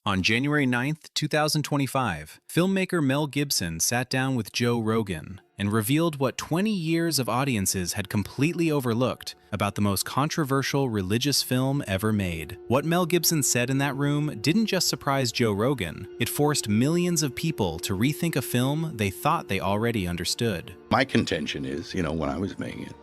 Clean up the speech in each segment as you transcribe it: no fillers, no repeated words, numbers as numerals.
On January 9th, 2025, filmmaker Mel Gibson sat down with Joe Rogan and revealed what 20 years of audiences had completely overlooked about the most controversial religious film ever made. What Mel Gibson said in that room didn't just surprise Joe Rogan, it forced millions of people to rethink a film they thought they already understood. My contention is, when I was making it,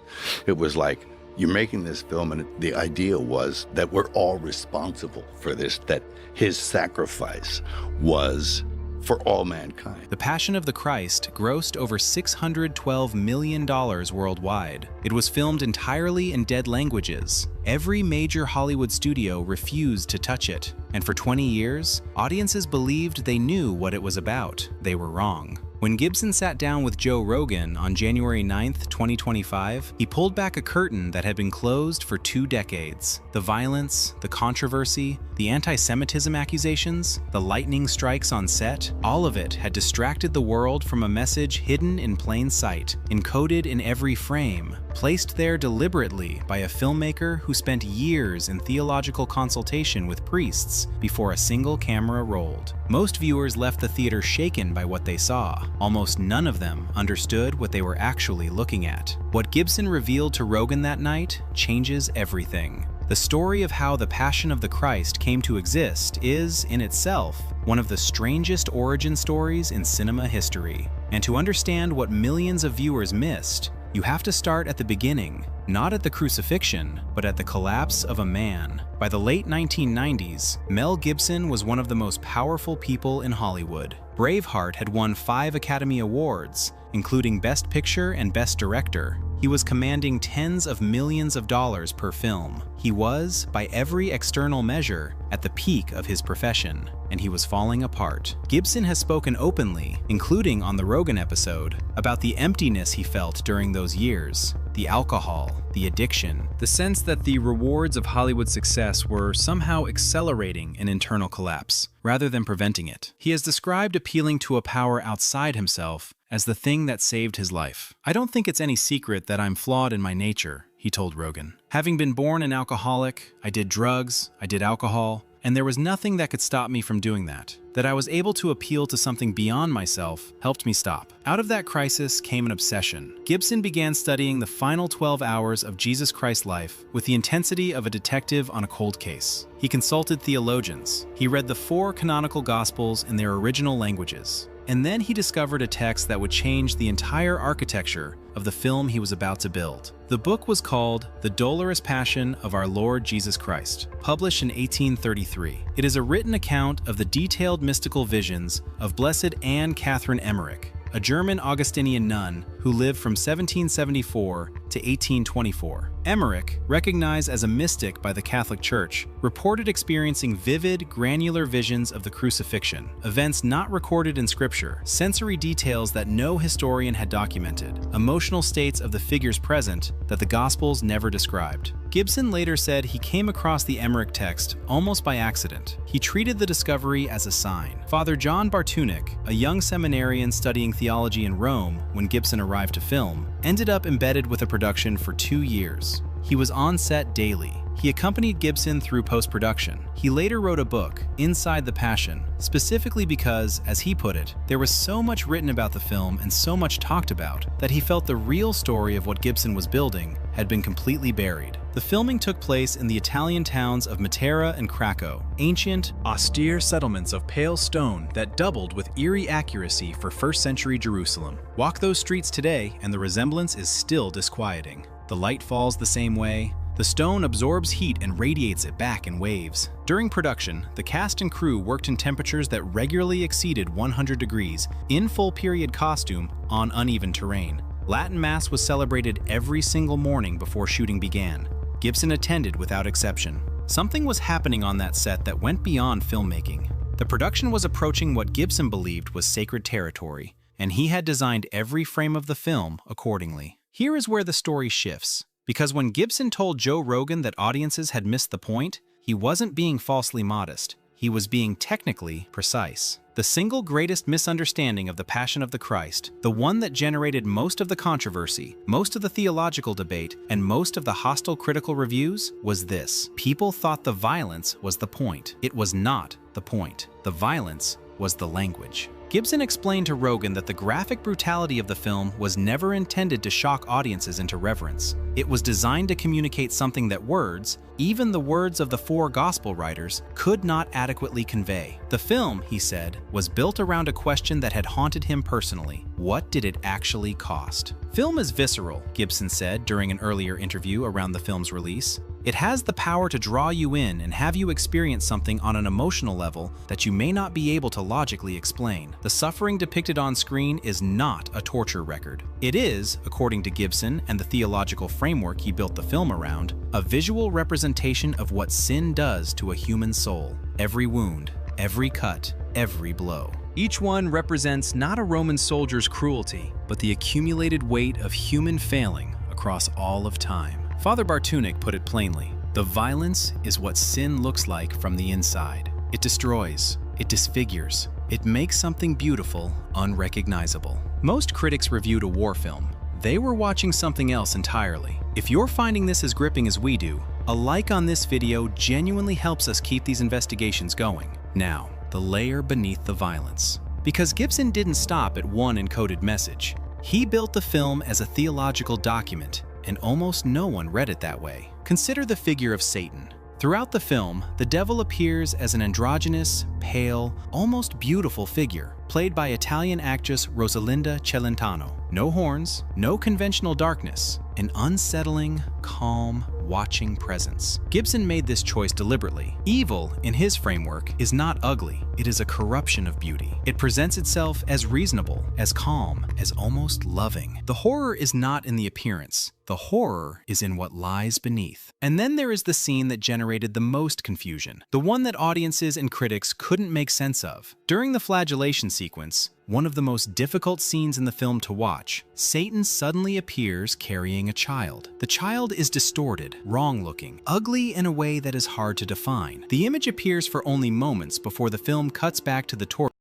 it was like, you're making this film, and the idea was that we're all responsible for this, that his sacrifice was for all mankind. The Passion of the Christ grossed over $612 million worldwide. It was filmed entirely in dead languages. Every major Hollywood studio refused to touch it. And for 20 years, audiences believed they knew what it was about. They were wrong. When Gibson sat down with Joe Rogan on January 9th, 2025, he pulled back a curtain that had been closed for 2 decades. The violence, the controversy, the anti-Semitism accusations, the lightning strikes on set, all of it had distracted the world from a message hidden in plain sight, encoded in every frame, placed there deliberately by a filmmaker who spent years in theological consultation with priests before a single camera rolled. Most viewers left the theater shaken by what they saw. Almost none of them understood what they were actually looking at. What Gibson revealed to Rogan that night changes everything. The story of how the Passion of the Christ came to exist is, in itself, one of the strangest origin stories in cinema history. And to understand what millions of viewers missed, you have to start at the beginning, not at the crucifixion, but at the collapse of a man. By the late 1990s, Mel Gibson was one of the most powerful people in Hollywood. Braveheart had won 5 Academy Awards, including Best Picture and Best Director. He was commanding tens of millions of dollars per film. He was, by every external measure, at the peak of his profession, and he was falling apart. Gibson has spoken openly, including on the Rogan episode, about the emptiness he felt during those years. The alcohol, the addiction, the sense that the rewards of Hollywood success were somehow accelerating an internal collapse, rather than preventing it. He has described appealing to a power outside himself as the thing that saved his life. "I don't think it's any secret that I'm flawed in my nature," he told Rogan. "Having been born an alcoholic, I did drugs, I did alcohol, and there was nothing that could stop me from doing that. That I was able to appeal to something beyond myself helped me stop. Out of that crisis came an obsession." Gibson began studying the final 12 hours of Jesus Christ's life with the intensity of a detective on a cold case. He consulted theologians. He read the 4 canonical Gospels in their original languages. And then he discovered a text that would change the entire architecture of the film he was about to build. The book was called The Dolorous Passion of Our Lord Jesus Christ, published in 1833. It is a written account of the detailed mystical visions of Blessed Anne Catherine Emmerich, a German Augustinian nun who lived from 1774 to 1824. Emmerich, recognized as a mystic by the Catholic Church, reported experiencing vivid, granular visions of the crucifixion, events not recorded in Scripture, sensory details that no historian had documented, emotional states of the figures present that the Gospels never described. Gibson later said he came across the Emmerich text almost by accident. He treated the discovery as a sign. Father John Bartunek, a young seminarian studying theology in Rome when Gibson arrived to film, ended up embedded with the production for 2 years. He was on set daily. He accompanied Gibson through post-production. He later wrote a book, Inside the Passion, specifically because, as he put it, there was so much written about the film and so much talked about that he felt the real story of what Gibson was building had been completely buried. The filming took place in the Italian towns of Matera and Krakow, ancient, austere settlements of pale stone that doubled with eerie accuracy for first-century Jerusalem. Walk those streets today and the resemblance is still disquieting. The light falls the same way. The stone absorbs heat and radiates it back in waves. During production, the cast and crew worked in temperatures that regularly exceeded 100 degrees in full period costume on uneven terrain. Latin Mass was celebrated every single morning before shooting began. Gibson attended without exception. Something was happening on that set that went beyond filmmaking. The production was approaching what Gibson believed was sacred territory, and he had designed every frame of the film accordingly. Here is where the story shifts. Because when Gibson told Joe Rogan that audiences had missed the point, he wasn't being falsely modest. he was being technically precise. The single greatest misunderstanding of the Passion of the Christ, the one that generated most of the controversy, most of the theological debate, and most of the hostile critical reviews, was this: people thought the violence was the point. It was not the point. The violence was the language. Gibson explained to Rogan that the graphic brutality of the film was never intended to shock audiences into reverence. It was designed to communicate something that words, even the words of the four gospel writers, could not adequately convey. The film, he said, was built around a question that had haunted him personally. What did it actually cost? Film is visceral, Gibson said during an earlier interview around the film's release. It has the power to draw you in and have you experience something on an emotional level that you may not be able to logically explain. The suffering depicted on screen is not a torture record. It is, according to Gibson and the theological framework he built the film around, a visual representation of what sin does to a human soul. Every wound, every cut, every blow. Each one represents not a Roman soldier's cruelty, but the accumulated weight of human failing across all of time. Father Bartunek put it plainly: the violence is what sin looks like from the inside. It destroys, it disfigures, it makes something beautiful unrecognizable. Most critics reviewed a war film. They were watching something else entirely. If you're finding this as gripping as we do, a like on this video genuinely helps us keep these investigations going. Now, the layer beneath the violence. Because Gibson didn't stop at one encoded message. He built the film as a theological document, and almost no one read it that way. Consider the figure of Satan. Throughout the film, the devil appears as an androgynous, pale, almost beautiful figure, played by Italian actress Rosalinda Celentano. No horns, no conventional darkness, an unsettling, calm, watching presence. Gibson made this choice deliberately. Evil, in his framework, is not ugly. It is a corruption of beauty. It presents itself as reasonable, as calm, as almost loving. The horror is not in the appearance. The horror is in what lies beneath. And then there is the scene that generated the most confusion, the one that audiences and critics couldn't make sense of. During the flagellation sequence, one of the most difficult scenes in the film to watch, Satan suddenly appears carrying a child. The child is distorted, wrong-looking, ugly in a way that is hard to define. The image appears for only moments before the film cuts back to the torture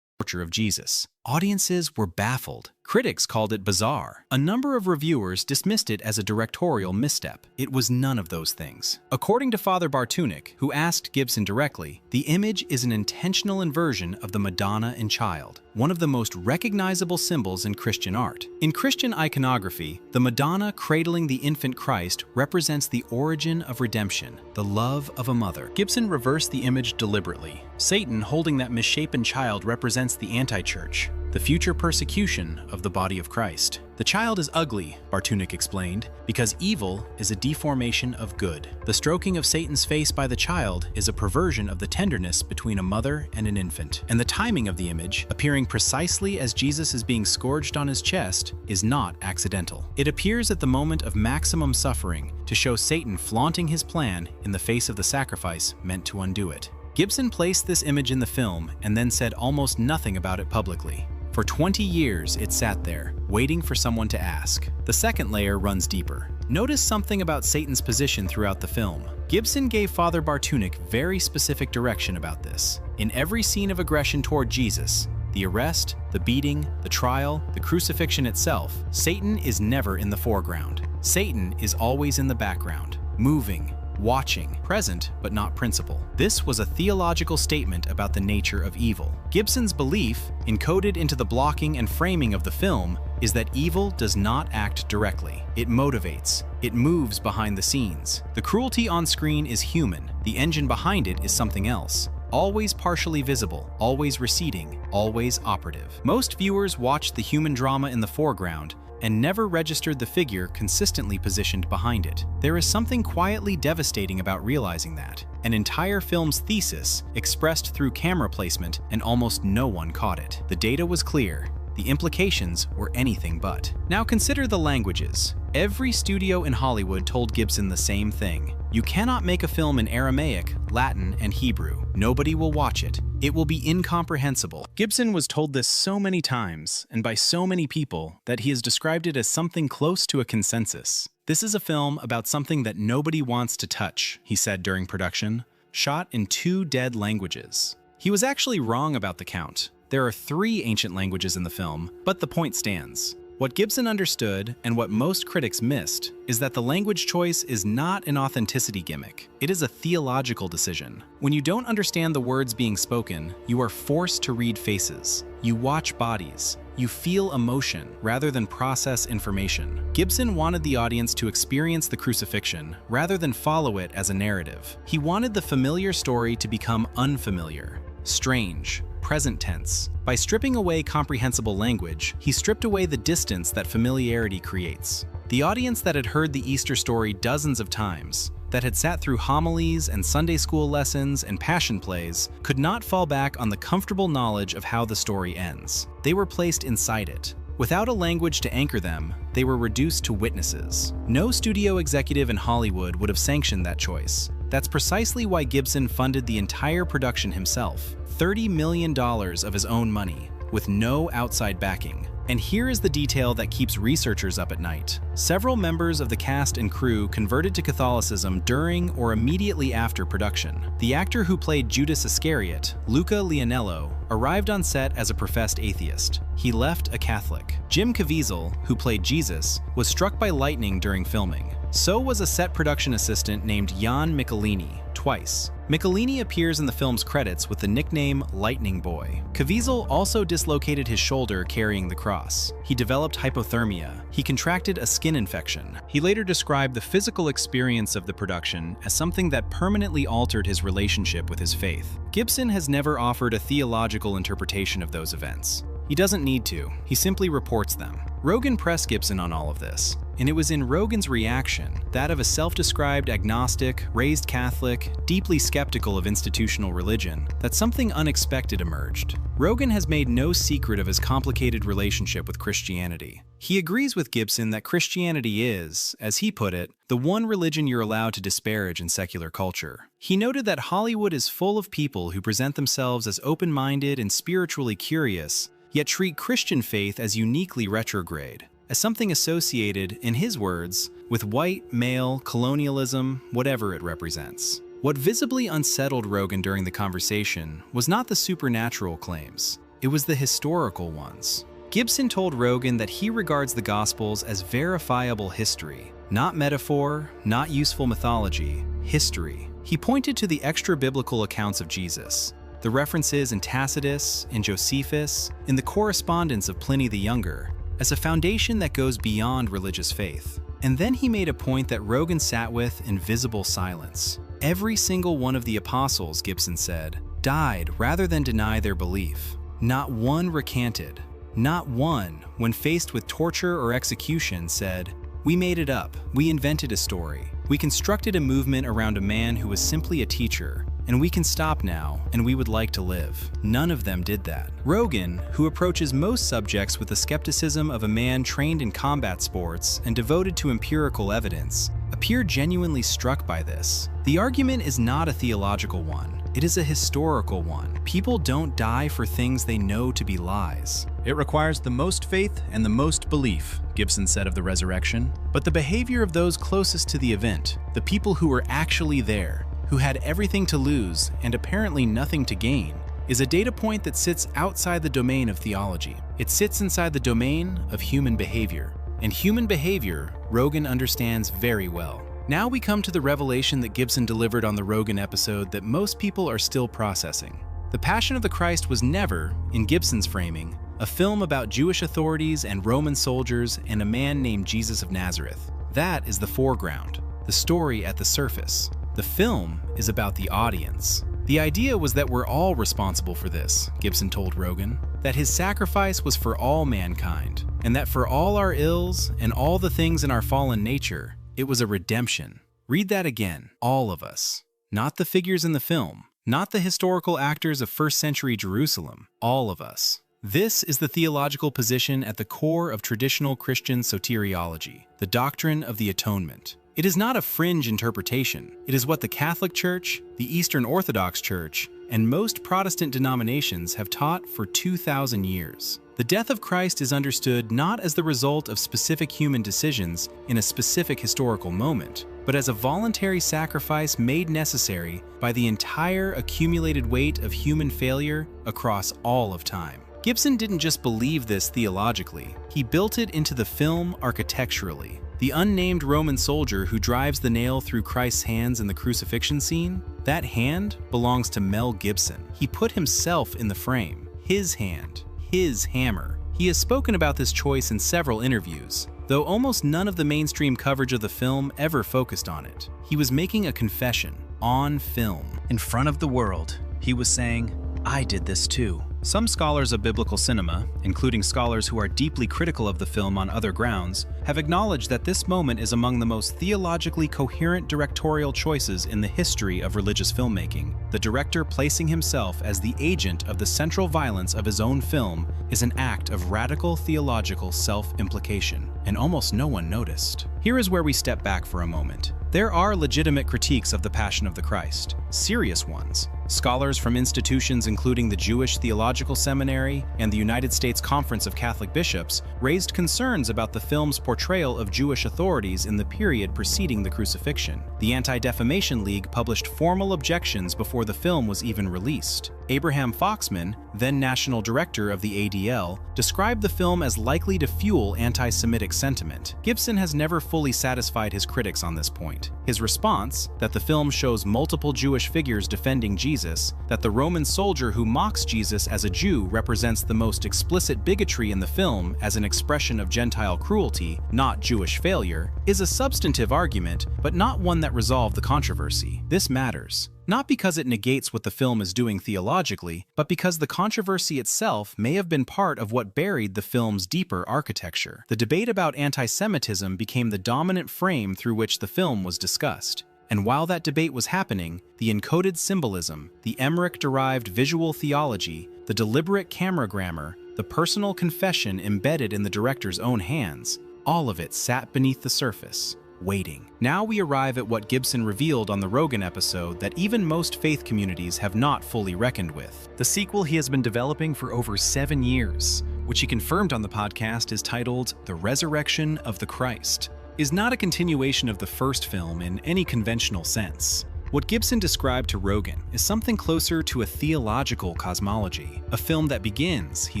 of Jesus. Audiences were baffled. Critics called it bizarre. A number of reviewers dismissed it as a directorial misstep. It was none of those things. According to Father Bartunek, who asked Gibson directly, the image is an intentional inversion of the Madonna and Child, one of the most recognizable symbols in Christian art. In Christian iconography, the Madonna cradling the infant Christ represents the origin of redemption, the love of a mother. Gibson reversed the image deliberately. Satan holding that misshapen child represents the anti-church, the future persecution of the body of Christ. The child is ugly, Bartunek explained, because evil is a deformation of good. The stroking of Satan's face by the child is a perversion of the tenderness between a mother and an infant. And the timing of the image, appearing precisely as Jesus is being scourged on his chest, is not accidental. It appears at the moment of maximum suffering to show Satan flaunting his plan in the face of the sacrifice meant to undo it. Gibson placed this image in the film and then said almost nothing about it publicly. For For 20 years, it sat there, waiting for someone to ask. The second layer runs deeper. Notice something about Satan's position throughout the film. Gibson gave Father Bartunek very specific direction about this. In every scene of aggression toward Jesus, the arrest, the beating, the trial, the crucifixion itself, Satan is never in the foreground. Satan is always in the background, moving, watching, present but not principal. This was a theological statement about the nature of evil. Gibson's belief, encoded into the blocking and framing of the film, is that evil does not act directly. It motivates. It moves behind the scenes. The cruelty on screen is human. The engine behind it is something else. Always partially visible, always receding, always operative. Most viewers watched the human drama in the foreground and never registered the figure consistently positioned behind it. There is something quietly devastating about realizing that. An entire film's thesis expressed through camera placement, and almost no one caught it. The data was clear. The implications were anything but. Now consider the languages. Every studio in Hollywood told Gibson the same thing. You cannot make a film in Aramaic, Latin, and Hebrew. Nobody will watch it. It will be incomprehensible. Gibson was told this so many times, and by so many people, that he has described it as something close to a consensus. This is a film about something that nobody wants to touch, he said during production, shot in 2 dead languages. He was actually wrong about the count. There are 3 ancient languages in the film, but the point stands. What Gibson understood, and what most critics missed, is that the language choice is not an authenticity gimmick. It is a theological decision. When you don't understand the words being spoken, you are forced to read faces. You watch bodies. You feel emotion rather than process information. Gibson wanted the audience to experience the crucifixion rather than follow it as a narrative. He wanted the familiar story to become unfamiliar, strange, present tense. By stripping away comprehensible language, he stripped away the distance that familiarity creates. The audience that had heard the Easter story dozens of times, that had sat through homilies and Sunday school lessons and passion plays, could not fall back on the comfortable knowledge of how the story ends. They were placed inside it. Without a language to anchor them, they were reduced to witnesses. No studio executive in Hollywood would have sanctioned that choice. That's precisely why Gibson funded the entire production himself, $30 million of his own money, with no outside backing. And here is the detail that keeps researchers up at night. Several members of the cast and crew converted to Catholicism during or immediately after production. The actor who played Judas Iscariot, Luca Leonello, arrived on set as a professed atheist. He left a Catholic. Jim Caviezel, who played Jesus, was struck by lightning during filming. So was a set production assistant named Jan Michelini, twice. Michelini appears in the film's credits with the nickname Lightning Boy. Caviezel also dislocated his shoulder carrying the cross. He developed hypothermia. He contracted a skin infection. He later described the physical experience of the production as something that permanently altered his relationship with his faith. Gibson has never offered a theological interpretation of those events. He doesn't need to. He simply reports them. Rogan pressed Gibson on all of this, and it was in Rogan's reaction, that of a self-described agnostic, raised Catholic, deeply skeptical of institutional religion, that something unexpected emerged. Rogan has made no secret of his complicated relationship with Christianity. He agrees with Gibson that Christianity is, as he put it, the one religion you're allowed to disparage in secular culture. He noted that Hollywood is full of people who present themselves as open-minded and spiritually curious, yet treat Christian faith as uniquely retrograde, as something associated, in his words, with white, male, colonialism, whatever it represents. What visibly unsettled Rogan during the conversation was not the supernatural claims, it was the historical ones. Gibson told Rogan that he regards the Gospels as verifiable history, not metaphor, not useful mythology, history. He pointed to the extra-biblical accounts of Jesus, the references in Tacitus, in Josephus, in the correspondence of Pliny the Younger, as a foundation that goes beyond religious faith. And then he made a point that Rogan sat with in visible silence. Every single one of the apostles, Gibson said, died rather than deny their belief. Not one recanted. Not one, when faced with torture or execution, said, "We made it up. We invented a story. We constructed a movement around a man who was simply a teacher, and we can stop now, and we would like to live." None of them did that. Rogan, who approaches most subjects with the skepticism of a man trained in combat sports and devoted to empirical evidence, appeared genuinely struck by this. The argument is not a theological one. It is a historical one. People don't die for things they know to be lies. It requires the most faith and the most belief, Gibson said of the resurrection. But the behavior of those closest to the event, the people who were actually there, who had everything to lose and apparently nothing to gain, is a data point that sits outside the domain of theology. It sits inside the domain of human behavior. And human behavior, Rogan understands very well. Now we come to the revelation that Gibson delivered on the Rogan episode that most people are still processing. The Passion of the Christ was never, in Gibson's framing, a film about Jewish authorities and Roman soldiers and a man named Jesus of Nazareth. That is the foreground, the story at the surface. The film is about the audience. The idea was that we're all responsible for this, Gibson told Rogan, that his sacrifice was for all mankind, and that for all our ills and all the things in our fallen nature, it was a redemption. Read that again, all of us. Not the figures in the film, not the historical actors of first-century Jerusalem, all of us. This is the theological position at the core of traditional Christian soteriology, the doctrine of the atonement. It is not a fringe interpretation. It is what the Catholic Church, the Eastern Orthodox Church, and most Protestant denominations have taught for 2,000 years. The death of Christ is understood not as the result of specific human decisions in a specific historical moment, but as a voluntary sacrifice made necessary by the entire accumulated weight of human failure across all of time. Gibson didn't just believe this theologically, he built it into the film architecturally. The unnamed Roman soldier who drives the nail through Christ's hands in the crucifixion scene, that hand belongs to Mel Gibson. He put himself in the frame, his hand, his hammer. He has spoken about this choice in several interviews, though almost none of the mainstream coverage of the film ever focused on it. He was making a confession, on film. In front of the world, he was saying, "I did this too." Some scholars of biblical cinema, including scholars who are deeply critical of the film on other grounds, have acknowledged that this moment is among the most theologically coherent directorial choices in the history of religious filmmaking. The director placing himself as the agent of the central violence of his own film is an act of radical theological self-implication, and almost no one noticed. Here is where we step back for a moment. There are legitimate critiques of the Passion of the Christ, serious ones. Scholars from institutions including the Jewish Theological Seminary and the United States Conference of Catholic Bishops raised concerns about the film's portrayal of Jewish authorities in the period preceding the crucifixion. The Anti-Defamation League published formal objections before the film was even released. Abraham Foxman, then national director of the ADL, described the film as likely to fuel anti-Semitic sentiment. Gibson has never fully satisfied his critics on this point. His response, that the film shows multiple Jewish figures defending Jesus, that the Roman soldier who mocks Jesus as a Jew represents the most explicit bigotry in the film as an expression of Gentile cruelty, not Jewish failure, is a substantive argument, but not one that resolved the controversy. This matters. Not because it negates what the film is doing theologically, but because the controversy itself may have been part of what buried the film's deeper architecture. The debate about anti-Semitism became the dominant frame through which the film was discussed. And while that debate was happening, the encoded symbolism, the Emmerich-derived visual theology, the deliberate camera grammar, the personal confession embedded in the director's own hands, all of it sat beneath the surface, waiting. Now we arrive at what Gibson revealed on the Rogan episode that even most faith communities have not fully reckoned with. The sequel he has been developing for over 7 years, which he confirmed on the podcast is titled The Resurrection of the Christ, is not a continuation of the first film in any conventional sense. What Gibson described to Rogan is something closer to a theological cosmology, a film that begins, he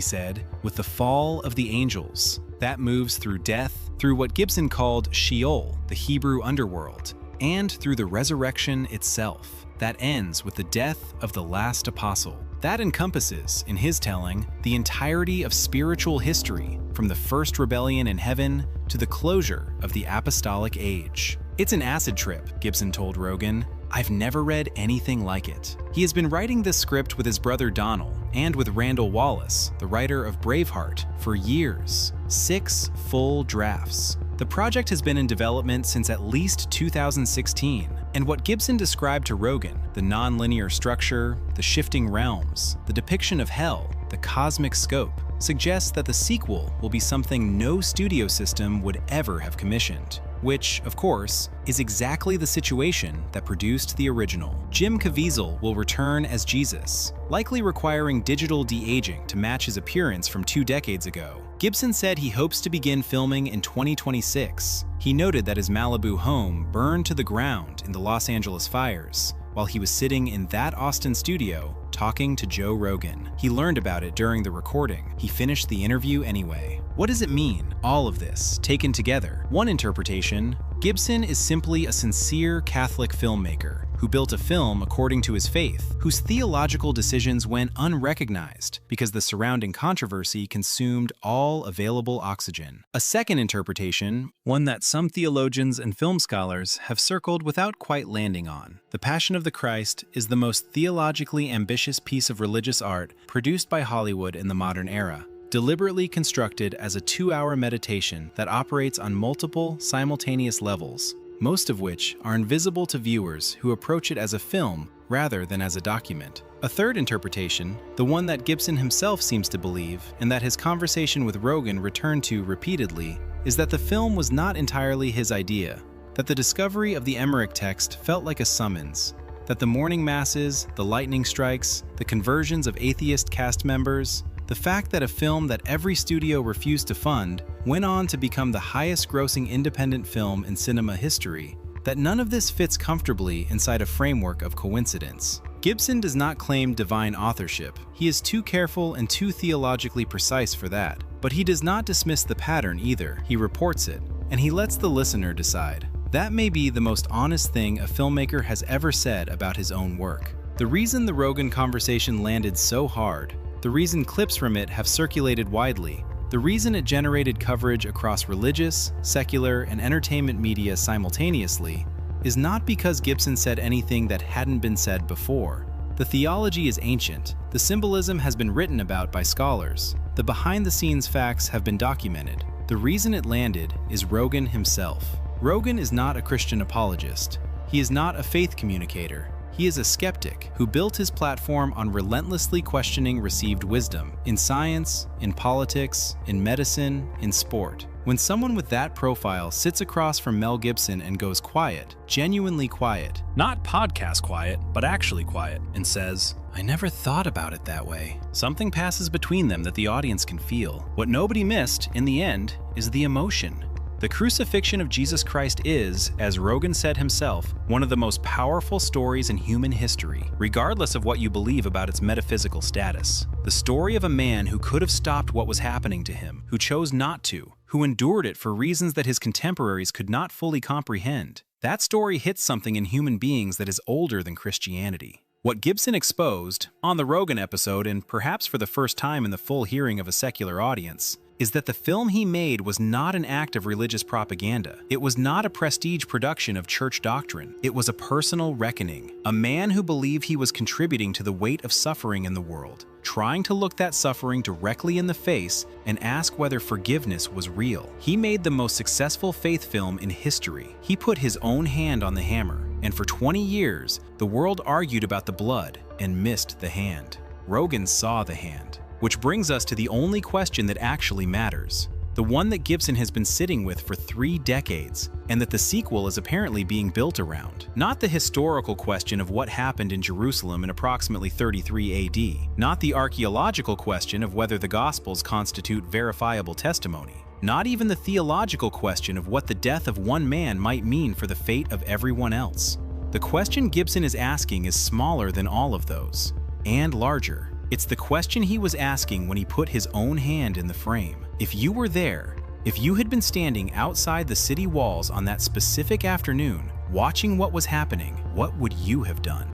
said, with the fall of the angels. That moves through death, through what Gibson called Sheol, the Hebrew underworld, and through the resurrection itself. That ends with the death of the last apostle. That encompasses, in his telling, the entirety of spiritual history, from the first rebellion in heaven to the closure of the apostolic age. It's an acid trip, Gibson told Rogan. I've never read anything like it. He has been writing this script with his brother Donald and with Randall Wallace, the writer of Braveheart, for years. 6 full drafts. The project has been in development since at least 2016, and what Gibson described to Rogan, the non-linear structure, the shifting realms, the depiction of hell, the cosmic scope, suggests that the sequel will be something no studio system would ever have commissioned. which, of course, is exactly the situation that produced the original. Jim Caviezel will return as Jesus, likely requiring digital de-aging to match his appearance from 2 decades ago. Gibson said he hopes to begin filming in 2026. He noted that his Malibu home burned to the ground in the Los Angeles fires, while he was sitting in that Austin studio talking to Joe Rogan. He learned about it during the recording. He finished the interview anyway. What does it mean, all of this, taken together? One interpretation: Gibson is simply a sincere Catholic filmmaker who built a film according to his faith, whose theological decisions went unrecognized because the surrounding controversy consumed all available oxygen. A second interpretation, one that some theologians and film scholars have circled without quite landing on: The Passion of the Christ is the most theologically ambitious piece of religious art produced by Hollywood in the modern era, deliberately constructed as a 2-hour meditation that operates on multiple, simultaneous levels, most of which are invisible to viewers who approach it as a film rather than as a document. A third interpretation, the one that Gibson himself seems to believe and that his conversation with Rogan returned to repeatedly, is that the film was not entirely his idea, that the discovery of the Emmerich text felt like a summons, that the morning masses, the lightning strikes, the conversions of atheist cast members, the fact that a film that every studio refused to fund went on to become the highest-grossing independent film in cinema history, that none of this fits comfortably inside a framework of coincidence. Gibson does not claim divine authorship. He is too careful and too theologically precise for that. But he does not dismiss the pattern either. He reports it, and he lets the listener decide. That may be the most honest thing a filmmaker has ever said about his own work. The reason the Rogan conversation landed so hard, the reason clips from it have circulated widely, the reason it generated coverage across religious, secular, and entertainment media simultaneously, is not because Gibson said anything that hadn't been said before. The theology is ancient, the symbolism has been written about by scholars, the behind-the-scenes facts have been documented. The reason it landed is Rogan himself. Rogan is not a Christian apologist. He is not a faith communicator. He is a skeptic who built his platform on relentlessly questioning received wisdom in science, in politics, in medicine, in sport. When someone with that profile sits across from Mel Gibson and goes quiet, genuinely quiet, not podcast quiet, but actually quiet, and says, "I never thought about it that way," something passes between them that the audience can feel. What nobody missed, in the end, is the emotion. The crucifixion of Jesus Christ is, as Rogan said himself, one of the most powerful stories in human history, regardless of what you believe about its metaphysical status. The story of a man who could have stopped what was happening to him, who chose not to, who endured it for reasons that his contemporaries could not fully comprehend. That story hits something in human beings that is older than Christianity. What Gibson exposed, on the Rogan episode and perhaps for the first time in the full hearing of a secular audience, is that the film he made was not an act of religious propaganda. It was not a prestige production of church doctrine. It was a personal reckoning. A man who believed he was contributing to the weight of suffering in the world, trying to look that suffering directly in the face and ask whether forgiveness was real. He made the most successful faith film in history. He put his own hand on the hammer, and for 20 years, the world argued about the blood and missed the hand. Rogan saw the hand. Which brings us to the only question that actually matters, the one that Gibson has been sitting with for 3 decades, and that the sequel is apparently being built around. Not the historical question of what happened in Jerusalem in approximately 33 AD, not the archaeological question of whether the Gospels constitute verifiable testimony, not even the theological question of what the death of one man might mean for the fate of everyone else. The question Gibson is asking is smaller than all of those, and larger. It's the question he was asking when he put his own hand in the frame. If you were there, if you had been standing outside the city walls on that specific afternoon, watching what was happening, what would you have done?